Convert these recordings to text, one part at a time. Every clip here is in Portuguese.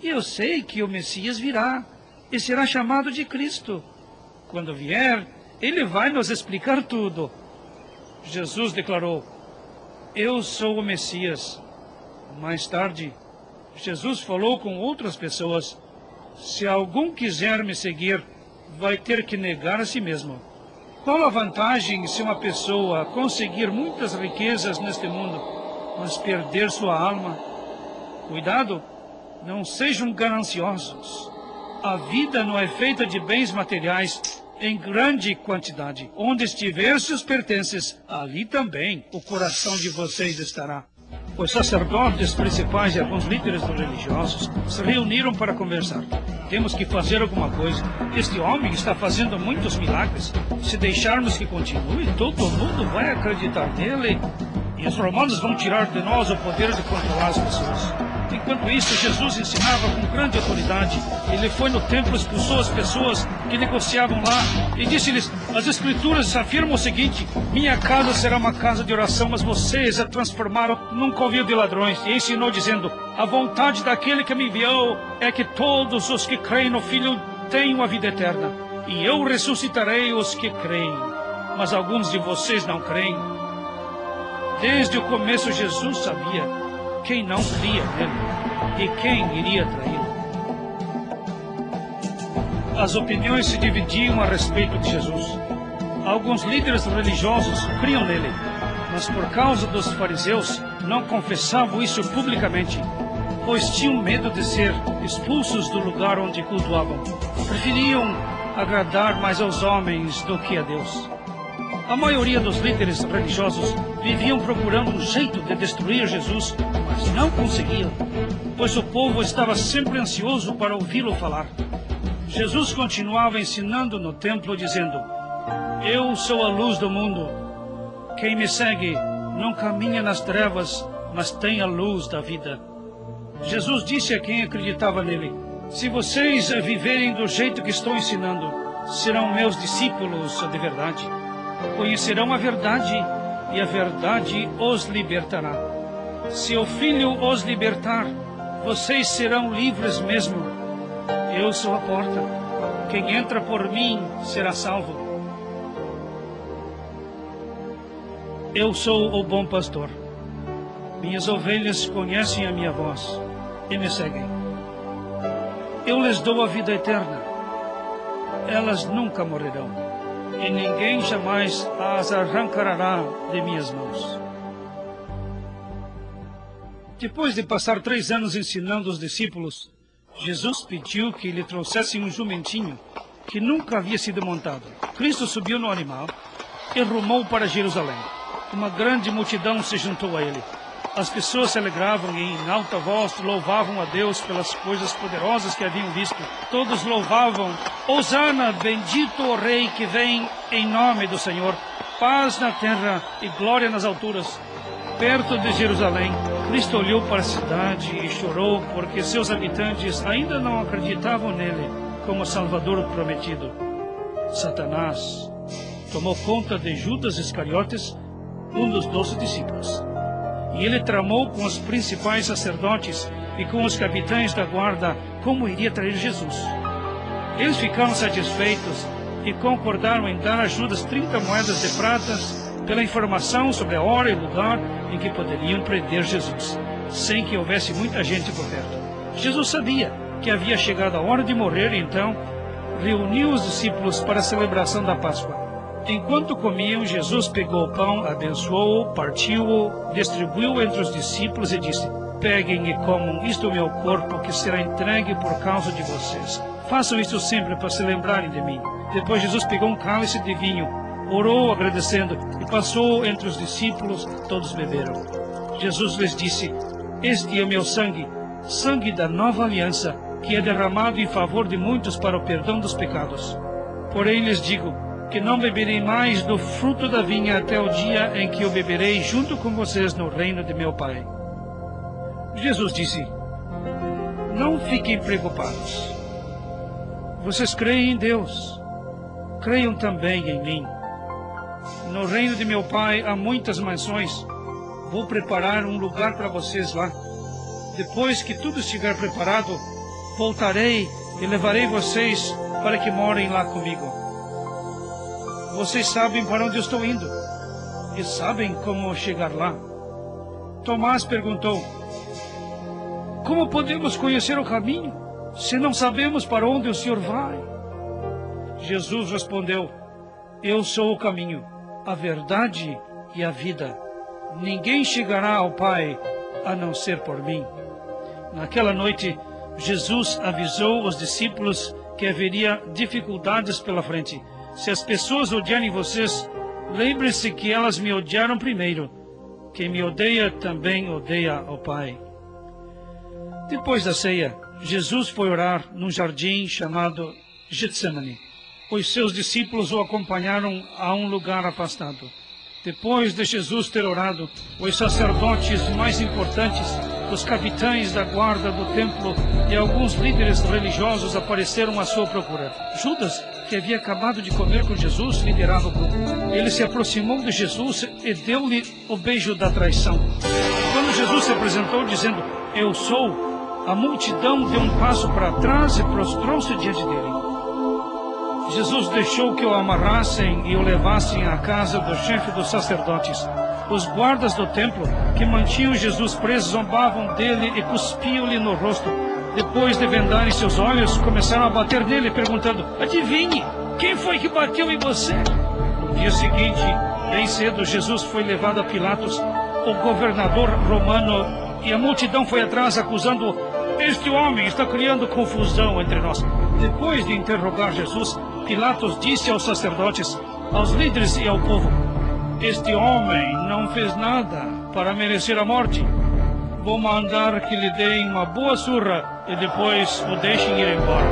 E eu sei que o Messias virá e será chamado de Cristo. Quando vier, ele vai nos explicar tudo. Jesus declarou: eu sou o Messias. Mais tarde, Jesus falou com outras pessoas: se algum quiser me seguir, vai ter que negar a si mesmo. Qual a vantagem se uma pessoa conseguir muitas riquezas neste mundo, mas perder sua alma? Cuidado, não sejam gananciosos. A vida não é feita de bens materiais em grande quantidade. Onde estiver seus pertences, ali também o coração de vocês estará. Os sacerdotes principais e alguns líderes religiosos se reuniram para conversar. Temos que fazer alguma coisa. Este homem está fazendo muitos milagres. Se deixarmos que continue, todo mundo vai acreditar nele. E os romanos vão tirar de nós o poder de controlar as pessoas. Enquanto isso, Jesus ensinava com grande autoridade. Ele foi no templo, expulsou as pessoas que negociavam lá e disse-lhes: as Escrituras afirmam o seguinte: minha casa será uma casa de oração, mas vocês a transformaram num covil de ladrões. E ensinou dizendo: a vontade daquele que me enviou é que todos os que creem no Filho tenham a vida eterna. E eu ressuscitarei os que creem. Mas alguns de vocês não creem. Desde o começo, Jesus sabia quem não cria nele e quem iria traí-lo. As opiniões se dividiam a respeito de Jesus. Alguns líderes religiosos criam nele, mas por causa dos fariseus não confessavam isso publicamente, pois tinham medo de ser expulsos do lugar onde cultuavam. Preferiam agradar mais aos homens do que a Deus. A maioria dos líderes religiosos viviam procurando um jeito de destruir Jesus, mas não conseguiam, pois o povo estava sempre ansioso para ouvi-lo falar. Jesus continuava ensinando no templo, dizendo: eu sou a luz do mundo. Quem me segue não caminha nas trevas, mas tem a luz da vida. Jesus disse a quem acreditava nele: se vocês viverem do jeito que estou ensinando, serão meus discípulos de verdade. Conhecerão a verdade, e a verdade os libertará. Se o Filho os libertar, vocês serão livres mesmo. Eu sou a porta. Quem entra por mim será salvo. Eu sou o bom pastor. Minhas ovelhas conhecem a minha voz e me seguem. Eu lhes dou a vida eterna. Elas nunca morrerão, e ninguém jamais as arrancará de minhas mãos. Depois de passar 3 anos ensinando os discípulos, Jesus pediu que lhe trouxessem um jumentinho que nunca havia sido montado. Cristo subiu no animal e rumou para Jerusalém. Uma grande multidão se juntou a ele. As pessoas se alegravam e em alta voz louvavam a Deus pelas coisas poderosas que haviam visto. Todos louvavam: Hosana, bendito o Rei que vem em nome do Senhor. Paz na terra e glória nas alturas. Perto de Jerusalém, Cristo olhou para a cidade e chorou porque seus habitantes ainda não acreditavam nele como Salvador prometido. Satanás tomou conta de Judas Iscariotes, um dos 12 discípulos. E ele tramou com os principais sacerdotes e com os capitães da guarda como iria trair Jesus. Eles ficaram satisfeitos e concordaram em dar a Judas 30 moedas de prata pela informação sobre a hora e lugar em que poderiam prender Jesus, sem que houvesse muita gente por perto. Jesus sabia que havia chegado a hora de morrer e então reuniu os discípulos para a celebração da Páscoa. Enquanto comiam, Jesus pegou o pão, abençoou-o, partiu-o, distribuiu entre os discípulos e disse: peguem e comam, isto é o meu corpo que será entregue por causa de vocês. Façam isso sempre para se lembrarem de mim. Depois Jesus pegou um cálice de vinho, orou agradecendo e passou entre os discípulos, todos beberam. Jesus lhes disse: este é o meu sangue, sangue da nova aliança, que é derramado em favor de muitos para o perdão dos pecados. Porém lhes digo que não beberei mais do fruto da vinha até o dia em que eu beberei junto com vocês no reino de meu Pai. Jesus disse: não fiquem preocupados. Vocês creem em Deus, creiam também em mim. No reino de meu Pai há muitas mansões. Vou preparar um lugar para vocês lá. Depois que tudo estiver preparado, voltarei e levarei vocês para que morem lá comigo. Vocês sabem para onde eu estou indo e sabem como chegar lá. Tomás perguntou: como podemos conhecer o caminho se não sabemos para onde o Senhor vai? Jesus respondeu: eu sou o caminho, a verdade e a vida. Ninguém chegará ao Pai a não ser por mim. Naquela noite, Jesus avisou os discípulos que haveria dificuldades pela frente. Se as pessoas odiarem vocês, lembre-se que elas me odiaram primeiro. Quem me odeia também odeia ao Pai. Depois da ceia, Jesus foi orar num jardim chamado Getsemane. Os seus discípulos o acompanharam a um lugar afastado. Depois de Jesus ter orado, os sacerdotes mais importantes, os capitães da guarda do templo e alguns líderes religiosos apareceram à sua procura. Judas, que havia acabado de comer com Jesus, liderava o grupo. Ele se aproximou de Jesus e deu-lhe o beijo da traição. Quando Jesus se apresentou dizendo: eu sou, a multidão deu um passo para trás e prostrou-se diante dele. Jesus deixou que o amarrassem e o levassem à casa do chefe dos sacerdotes. Os guardas do templo, que mantinham Jesus preso, zombavam dele e cuspiam-lhe no rosto. Depois de vendarem seus olhos, começaram a bater nele, perguntando: adivinhe, quem foi que bateu em você? No dia seguinte, bem cedo, Jesus foi levado a Pilatos, o governador romano, e a multidão foi atrás, acusando: este homem está criando confusão entre nós. Depois de interrogar Jesus, Pilatos disse aos sacerdotes, aos líderes e ao povo: este homem não fez nada para merecer a morte. Vou mandar que lhe deem uma boa surra e depois o deixem ir embora.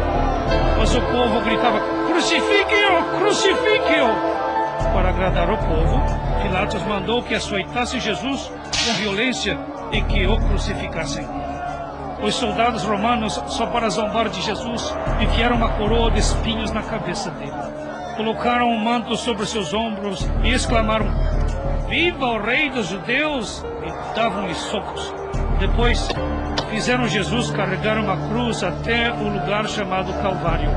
Mas o povo gritava: crucifique-o! Crucifique-o! Para agradar o povo, Pilatos mandou que açoitassem Jesus com violência e que o crucificassem. Os soldados romanos, só para zombar de Jesus, enfiaram uma coroa de espinhos na cabeça dele. Colocaram um manto sobre seus ombros e exclamaram: viva o rei dos judeus! E davam-lhe socos. Depois, fizeram Jesus carregar uma cruz até o lugar chamado Calvário,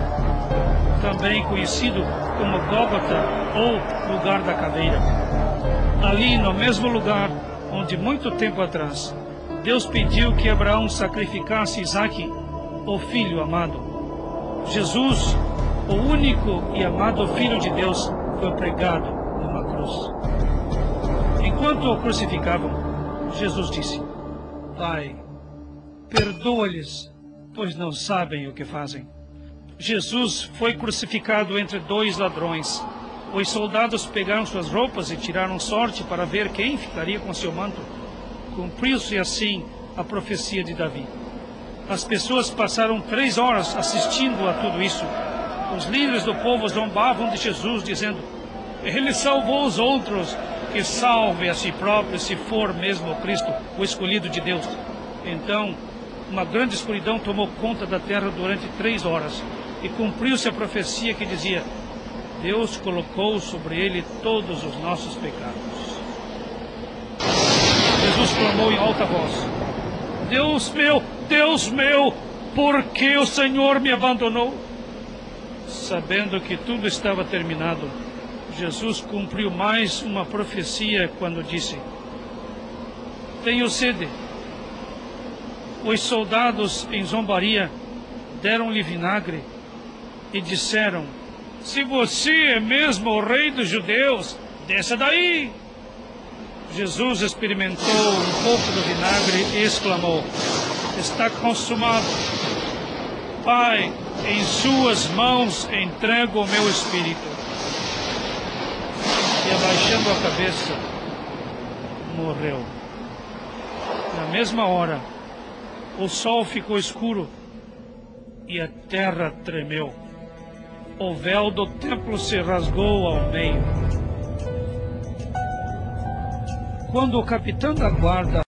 também conhecido como Gólgota ou Lugar da Caveira. Ali, no mesmo lugar onde muito tempo atrás Deus pediu que Abraão sacrificasse Isaque, o filho amado. Jesus, o único e amado Filho de Deus, foi pregado numa cruz. Enquanto o crucificavam, Jesus disse: Pai, perdoa-lhes, pois não sabem o que fazem. Jesus foi crucificado entre dois ladrões. Os soldados pegaram suas roupas e tiraram sorte para ver quem ficaria com seu manto. Cumpriu-se assim a profecia de Davi. As pessoas passaram 3 horas assistindo a tudo isso. Os líderes do povo zombavam de Jesus, dizendo: Ele salvou os outros, que salve a si próprio, se for mesmo o Cristo, o escolhido de Deus. Então, uma grande escuridão tomou conta da terra durante 3 horas. E cumpriu-se a profecia que dizia: Deus colocou sobre ele todos os nossos pecados. Jesus clamou em alta voz: Deus meu, por que o Senhor me abandonou? Sabendo que tudo estava terminado, Jesus cumpriu mais uma profecia quando disse: Tenho sede. Os soldados, em zombaria, deram-lhe vinagre e disseram: Se você é mesmo o rei dos judeus, desça daí. Jesus experimentou um pouco do vinagre e exclamou: Está consumado. Pai, em suas mãos entrego o meu espírito. E abaixando a cabeça, morreu. Na mesma hora, o sol ficou escuro e a terra tremeu. O véu do templo se rasgou ao meio. Quando o capitão da guarda